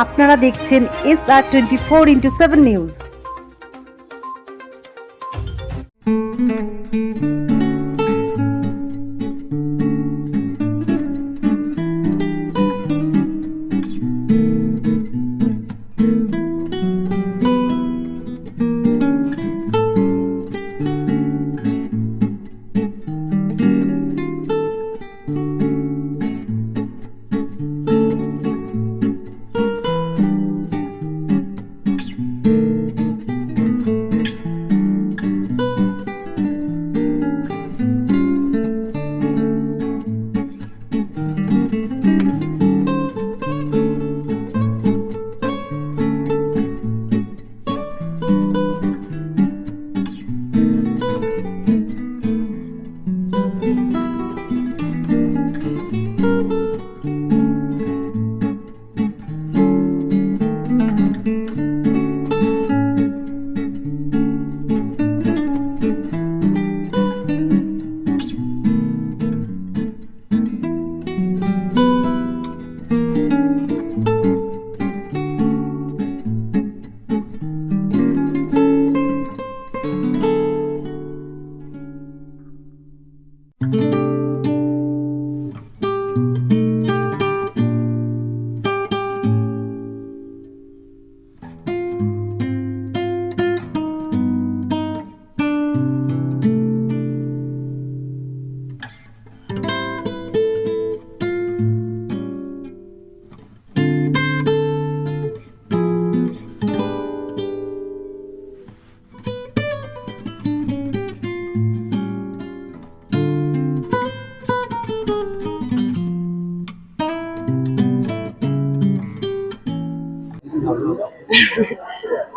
আপনারা দেখছেন SR24x7 news.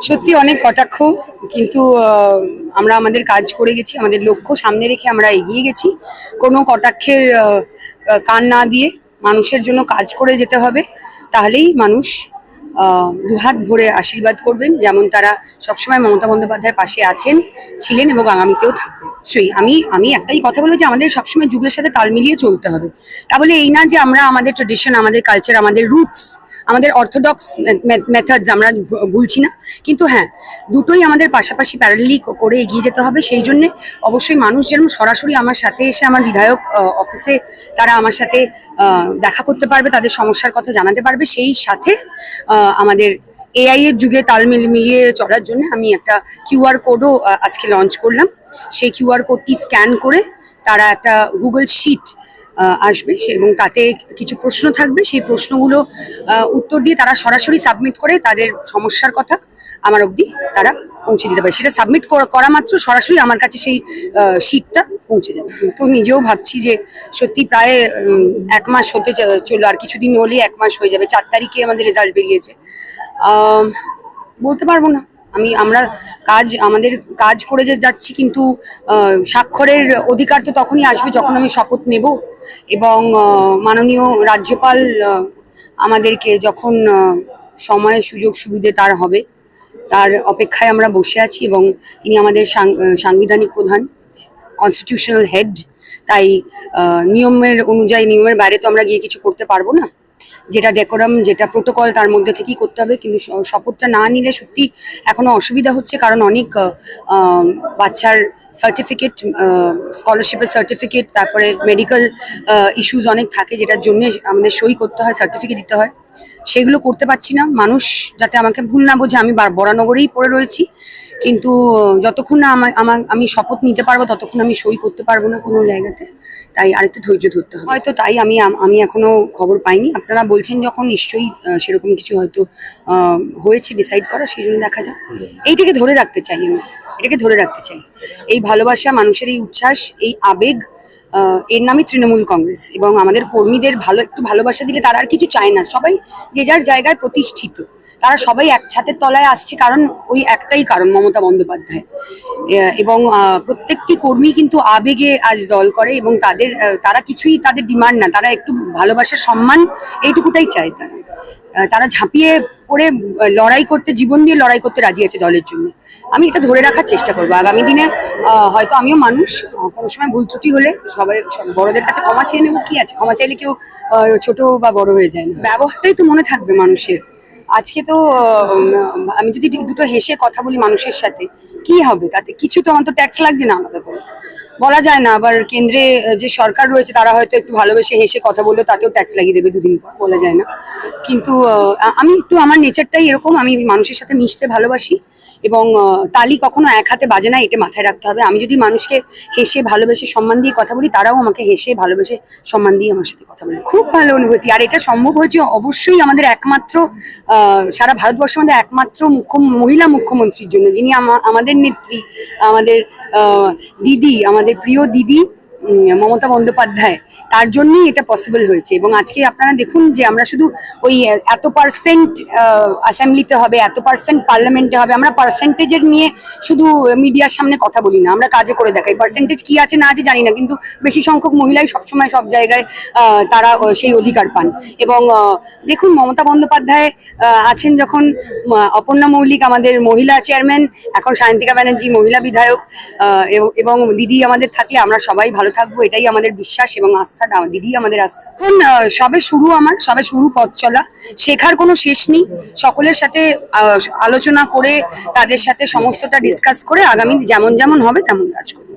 সত্যি অনেক কটাক্ষ, কিন্তু আমরা আমাদের কাজ করে গেছি, আমাদের লক্ষ্য সামনে রেখে আমরা এগিয়ে গেছি। কোনো কটাক্ষের কান না দিয়ে মানুষের জন্য কাজ করে যেতে হবে, তাহলেই মানুষ দুহাত ভরে আশীর্বাদ করবেন, যেমন তারা সবসময় মমতা বন্দ্যোপাধ্যায়ের পাশে আছেন, ছিলেন এবং আগামীতেও থাকবেন। সেই আমি একটাই কথা বলবো যে আমাদের সবসময় যুগের সাথে তাল মিলিয়ে চলতে হবে। তা বলে এই না যে আমরা আমাদের ট্রেডিশন, আমাদের কালচার, আমাদের রুটস, আমাদের অর্থোডক্স মেথডস আমরা ভুলছি না, কিন্তু হ্যাঁ, দুটোই আমাদের পাশাপাশি প্যারালালি করে এগিয়ে যেতে হবে। সেই জন্য অবশ্যই মানুষ যেন সরাসরি আমার সাথে এসে আমার বিধায়ক অফিসে তারা আমার সাথে দেখা করতে পারবে, তাদের সমস্যার কথা জানাতে পারবে। সেই সাথে আমাদের এআই এর যুগে তাল মিলিয়ে চলার জন্য আমি একটা কিউআর কোডও আজকে লঞ্চ করলাম। সেই কিউআর কোডটি স্ক্যান করে তারা একটা গুগল শিট আসবে এবং তাতে কিছু প্রশ্ন থাকবে, সেই প্রশ্নগুলো উত্তর দিয়ে তারা সরাসরি সাবমিট করে তাদের সমস্যার কথা আমার অবধি তারা পৌঁছে দিতে পারে। সেটা সাবমিট করা মাত্র সরাসরি আমার কাছে সেই শিটটা পৌঁছে যাবে। তো নিজেও ভাবছি যে সত্যি প্রায় 1 মাস হতে চললো, আর কিছুদিন হলেই 1 মাস হয়ে যাবে। 4 তারিখে আমাদের রেজাল্ট বেরিয়েছে। বলতে পারবো না, আমাদের কাজ করে যে যাচ্ছি, কিন্তু স্বাক্ষরের অধিকার তো তখনই আসবে যখন আমি শপথ নেব এবং মাননীয় রাজ্যপাল আমাদেরকে যখন সময় সুযোগ সুবিধে তার হবে, তার অপেক্ষায় আমরা বসে আছি এবং তিনি আমাদের সাংবিধানিক প্রধান, কনস্টিটিউশনাল হেড। তাই নিয়মের অনুযায়ী, নিয়মের বাইরে তো আমরা গিয়ে কিছু করতে পারবো না। যেটা ডেকোরাম, যেটা প্রোটোকল, তার মধ্যে থেকেই করতে হবে। কিন্তু শপথটা না নিলে সত্যি এখনো অসুবিধা হচ্ছে, কারণ অনেক বাচ্চার সার্টিফিকেট, স্কলারশিপের সার্টিফিকেট, তারপরে মেডিকেল ইস্যুস অনেক থাকে, যেটার জন্য আমাদের সই করতে হয়, সার্টিফিকেট দিতে হয়। সেগুলো করতে পারছি না। মানুষ যাতে আমাকে ভুল না বোঝে, আমি বরানগরেই পড়ে রয়েছি, কিন্তু যতক্ষণ না আমি শপথ নিতে পারবো ততক্ষণ আমি সই করতে পারবো না কোনো জায়গাতে। তাই আরেকটু ধৈর্য ধরতে হবে হয়তো। তাই আমি এখনো খবর পাইনি। আপনারা বলছেন যখন, নিশ্চয়ই সেরকম কিছু হয়তো হয়েছে ডিসাইড করা, সেই জন্য দেখা যাক। এইটাকে ধরে রাখতে চাই, আমি এটাকে ধরে রাখতে চাই। এই ভালোবাসা, মানুষের এই উচ্ছ্বাস, এই আবেগ, এর নামই তৃণমূল কংগ্রেস। এবং আমাদের কর্মীদের একটু ভালোবাসা দিলে তারা আর কিছু চায় না। সবাই যে যার জায়গায় প্রতিষ্ঠিত, তারা সবাই এক ছাদের তলায় আসছে, কারণ ওই একটাই কারণ, মমতা বন্দ্যোপাধ্যায়। এবং প্রত্যেকটি কর্মী কিন্তু আবেগে আজ দল করে এবং তারা কিছুই তাদের ডিমান্ড না, তারা একটু ভালোবাসার, সম্মান, এইটুকুটাই চায়। তারা ঝাঁপিয়ে পড়ে লড়াই করতে, জীবন দিয়ে লড়াই করতে রাজি আছে দলের জন্য। আমি এটা ধরে রাখার চেষ্টা করবো আগামী দিনে। হয়তো আমিও মানুষ, কোনো সময় ভুল ত্রুটি হলে বড়দের কাছে ক্ষমা চেয়ে নেবো। কি আছে, ক্ষমা চাইলে কেউ ছোট বা বড় হয়ে যায় না। ব্যবহারটাই তো মনে থাকবে মানুষের। আজকে তো আমি যদি দুটো হেসে কথা বলি মানুষের সাথে, কি হবে তাতে? কিছু তো, আমার তো ট্যাক্স লাগছে না আলাদা করে, বলা যায় না। আবার কেন্দ্রে যে সরকার রয়েছে তারা হয়তো একটু ভালোবেসে হেসে কথা বললো, তাতেও ট্যাক্স লাগিয়ে দেবে দুদিন পর, বলা যায় না। কিন্তু আমি একটু, আমার নেচারটাই এরকম, আমি মানুষের সাথে মিশতে ভালোবাসি এবং তালি কখনো এক হাতে বাজে না, এটা মাথায় রাখতে হবে। আমি যদি মানুষকে হেসে ভালোবেসে সম্মান দিয়ে কথা বলি, তারাও আমাকে হেসে ভালোবেসে সম্মান দিয়ে আমার সাথে কথা বলে। খুব ভালো অনুভূতি। আর এটা সম্ভব হয়েছে অবশ্যই আমাদের একমাত্র, সারা ভারতবর্ষের মধ্যে একমাত্র মহিলা মুখ্যমন্ত্রীর জন্য, যিনি আমাদের নেত্রী, আমাদের দিদি, আমাদের প্রিয় দিদি মমতা বন্দ্যোপাধ্যায়, তার জন্যই এটা পসিবল হয়েছে। এবং আজকে আপনারা দেখুন যে আমরা শুধু ওই এত পার্সেন্ট অ্যাসেম্বলিতে হবে, এত পার্সেন্ট পার্লামেন্টে হবে, আমরা পার্সেন্টেজের নিয়ে শুধু মিডিয়ার সামনে কথা বলি না, আমরা কাজে করে দেখাই। পার্সেন্টেজ কি আছে না আছে জানি না, কিন্তু বেশি সংখ্যক মহিলাই সবসময় সব জায়গায় তারা সেই অধিকার পান। এবং দেখুন, মমতা বন্দ্যোপাধ্যায় আছেন যখন, অপর্ণা মৌলিক আমাদের মহিলা চেয়ারম্যান, এখন সায়ন্তিকা ব্যানার্জি মহিলা বিধায়ক, এবং দিদি আমাদের থাকলে আমরা সবাই ভালো থাকবো, এটাই আমাদের বিশ্বাস এবং আস্থা। দিদি আমাদের আস্থা। এখন সবে শুরু পথ চলা, শেখার কোনো শেষ নেই। সকলের সাথে আলোচনা করে, তাদের সাথে সমস্তটা ডিসকাস করে আগামী যেমন যেমন হবে তেমন কাজ করবো।